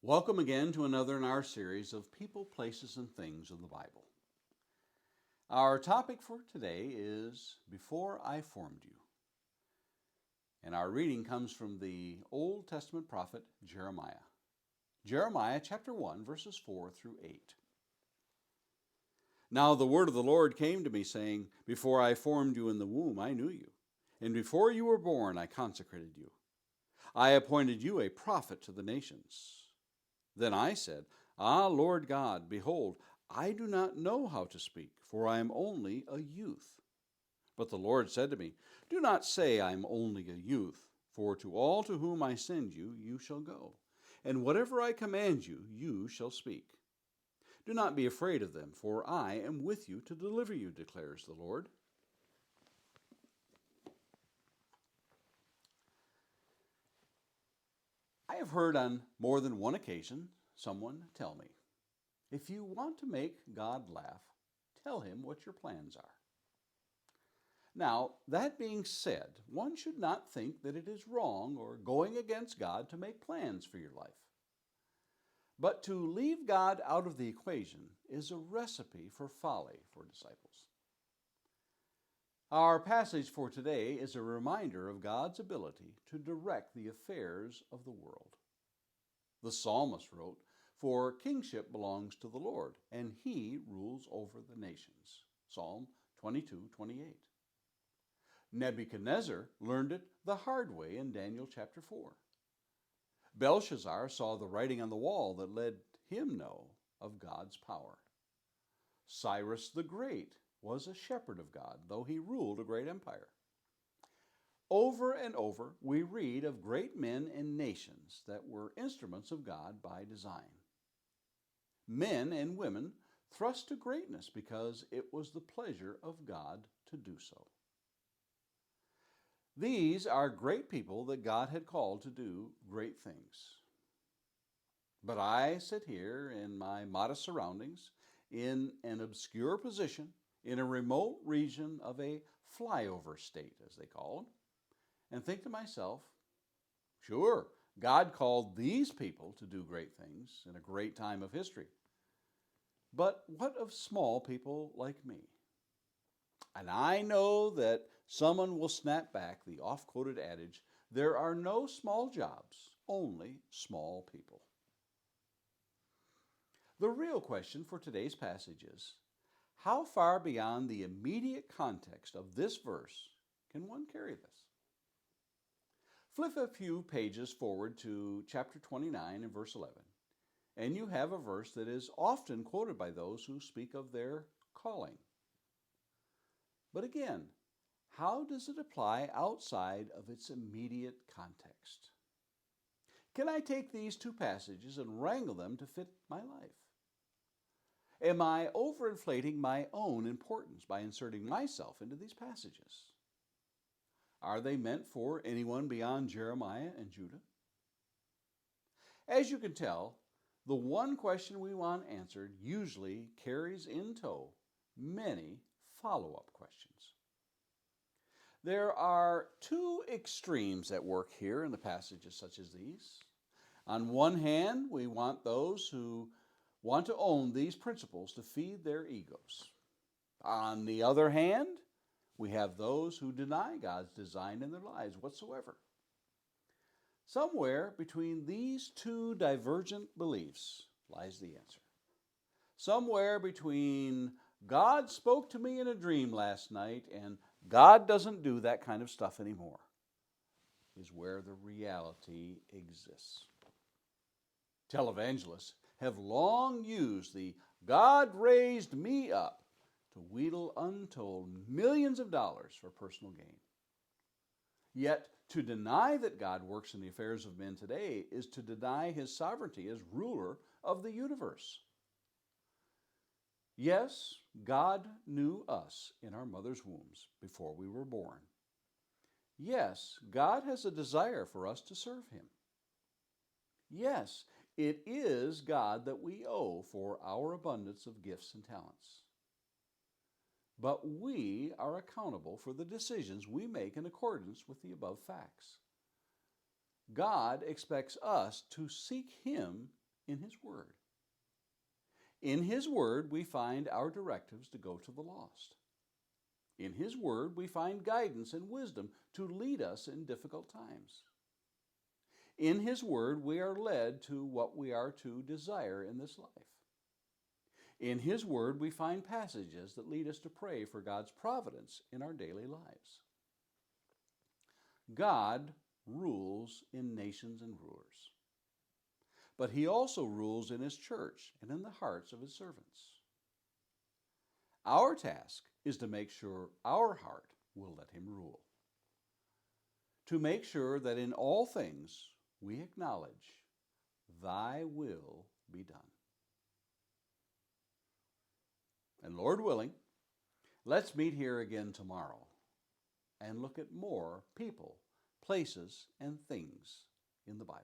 Welcome again to another in our series of People, Places, and Things in the Bible. Our topic for today is Before I Formed You. And our reading comes from the Old Testament prophet Jeremiah. Jeremiah chapter 1, verses 4 through 8. Now the word of the Lord came to me, saying, Before I formed you in the womb, I knew you. And before you were born, I consecrated you. I appointed you a prophet to the nations. Then I said, Ah, Lord God, behold, I do not know how to speak, for I am only a youth. But the Lord said to me, Do not say I am only a youth, for to all to whom I send you, you shall go. And whatever I command you, you shall speak. Do not be afraid of them, for I am with you to deliver you, declares the Lord. I have heard on more than one occasion someone tell me, if you want to make God laugh, tell him what your plans are. Now, that being said, one should not think that it is wrong or going against God to make plans for your life. But to leave God out of the equation is a recipe for folly for disciples. Our passage for today is a reminder of God's ability to direct the affairs of the world. The psalmist wrote, For kingship belongs to the Lord, and he rules over the nations. Psalm 22:28. Nebuchadnezzar learned it the hard way in Daniel chapter 4. Belshazzar saw the writing on the wall that let him know of God's power. Cyrus the Great was a shepherd of God, though he ruled a great empire. Over and over, we read of great men and nations that were instruments of God by design. Men and women thrust to greatness because it was the pleasure of God to do so. These are great people that God had called to do great things. But I sit here in my modest surroundings, in an obscure position, in a remote region of a flyover state, as they call it, and think to myself, sure, God called these people to do great things in a great time of history. But what of small people like me? And I know that someone will snap back the oft-quoted adage, there are no small jobs, only small people. The real question for today's passage is, how far beyond the immediate context of this verse can one carry this? Flip a few pages forward to chapter 29 and verse 11, and you have a verse that is often quoted by those who speak of their calling. But again, how does it apply outside of its immediate context? Can I take these two passages and wrangle them to fit my life? Am I overinflating my own importance by inserting myself into these passages? Are they meant for anyone beyond Jeremiah and Judah? As you can tell, the one question we want answered usually carries in tow many follow-up questions. There are two extremes at work here in the passages such as these. On one hand, we want those who want to own these principles to feed their egos. On the other hand, we have those who deny God's design in their lives whatsoever. Somewhere between these two divergent beliefs lies the answer. Somewhere between God spoke to me in a dream last night and God doesn't do that kind of stuff anymore is where the reality exists. Televangelists have long used the God raised me up to wheedle untold millions of dollars for personal gain. Yet, to deny that God works in the affairs of men today is to deny his sovereignty as ruler of the universe. Yes, God knew us in our mother's wombs before we were born. Yes, God has a desire for us to serve him. Yes, it is God that we owe for our abundance of gifts and talents. But we are accountable for the decisions we make in accordance with the above facts. God expects us to seek him In His Word. In His Word, we find our directives to go to the lost. In His Word, we find guidance and wisdom to lead us in difficult times. In His Word, we are led to what we are to desire in this life. In His Word, we find passages that lead us to pray for God's providence in our daily lives. God rules in nations and rulers, but He also rules in His church and in the hearts of His servants. Our task is to make sure our heart will let Him rule, to make sure that in all things we acknowledge, Thy will be done. And Lord willing, let's meet here again tomorrow and look at more people, places, and things in the Bible.